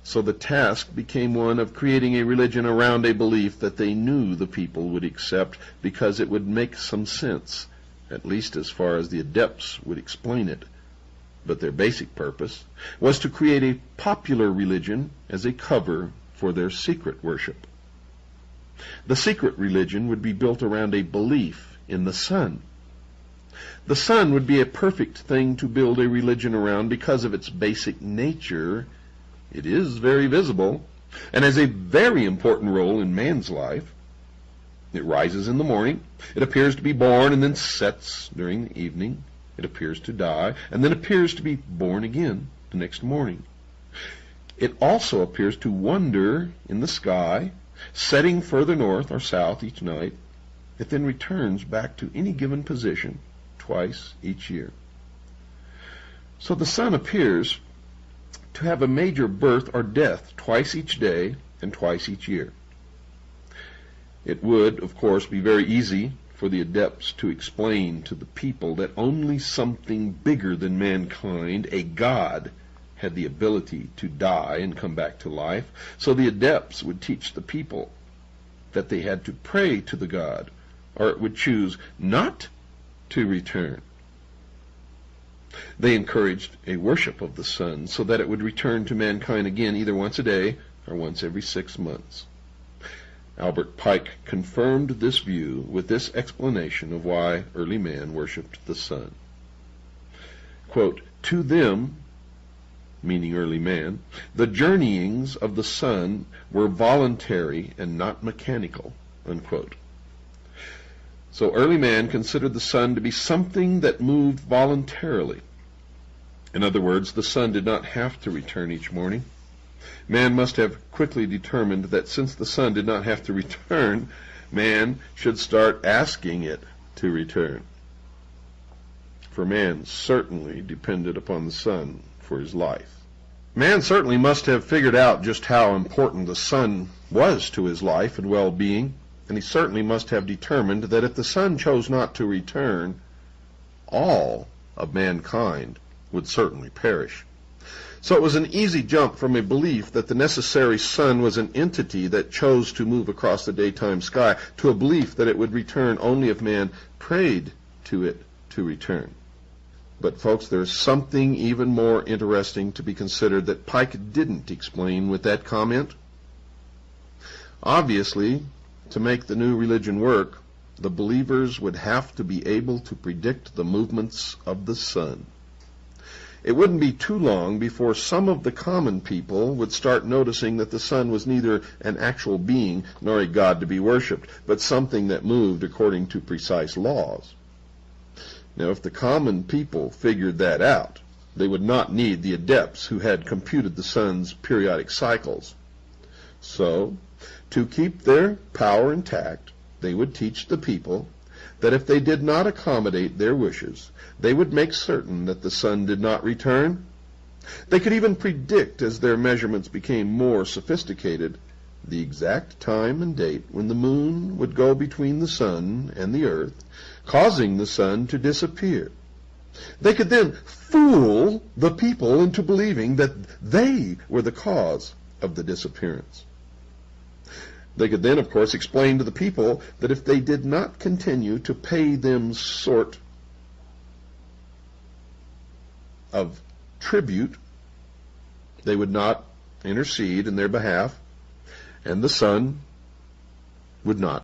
So the task became one of creating a religion around a belief that they knew the people would accept because it would make some sense, at least as far as the adepts would explain it. But their basic purpose was to create a popular religion as a cover for their secret worship. The secret religion would be built around a belief in the sun. The sun would be a perfect thing to build a religion around because of its basic nature. It is very visible and has a very important role in man's life. It rises in the morning, it appears to be born and then sets during the evening. It appears to die and then appears to be born again the next morning. It also appears to wander in the sky, setting further north or south each night. It then returns back to any given position twice each year. So the sun appears to have a major birth or death twice each day and twice each year. It would, of course, be very easy for the adepts to explain to the people that only something bigger than mankind, a god, had the ability to die and come back to life. So the adepts would teach the people that they had to pray to the god, or it would choose not to return. They encouraged a worship of the sun so that it would return to mankind again either once a day or once every 6 months. Albert Pike confirmed this view with this explanation of why early man worshipped the sun. Quote, "To them," meaning early man, "the journeyings of the sun were voluntary and not mechanical." Unquote. So early man considered the sun to be something that moved voluntarily. In other words, the sun did not have to return each morning. Man must have quickly determined that since the sun did not have to return, man should start asking it to return. For man certainly depended upon the sun for his life. Man certainly must have figured out just how important the sun was to his life and well-being, and he certainly must have determined that if the sun chose not to return, all of mankind would certainly perish. So it was an easy jump from a belief that the necessary sun was an entity that chose to move across the daytime sky to a belief that it would return only if man prayed to it to return. But folks, there's something even more interesting to be considered that Pike didn't explain with that comment. Obviously, to make the new religion work, the believers would have to be able to predict the movements of the sun. It wouldn't be too long before some of the common people would start noticing that the sun was neither an actual being nor a god to be worshipped, but something that moved according to precise laws. Now, if the common people figured that out, they would not need the adepts who had computed the sun's periodic cycles. So, to keep their power intact, they would teach the people that if they did not accommodate their wishes, they would make certain that the sun did not return. They could even predict, as their measurements became more sophisticated, the exact time and date when the moon would go between the sun and the earth, causing the sun to disappear. They could then fool the people into believing that they were the cause of the disappearance. They could then, of course, explain to the people that if they did not continue to pay them sort of tribute, they would not intercede in their behalf, and the sun would not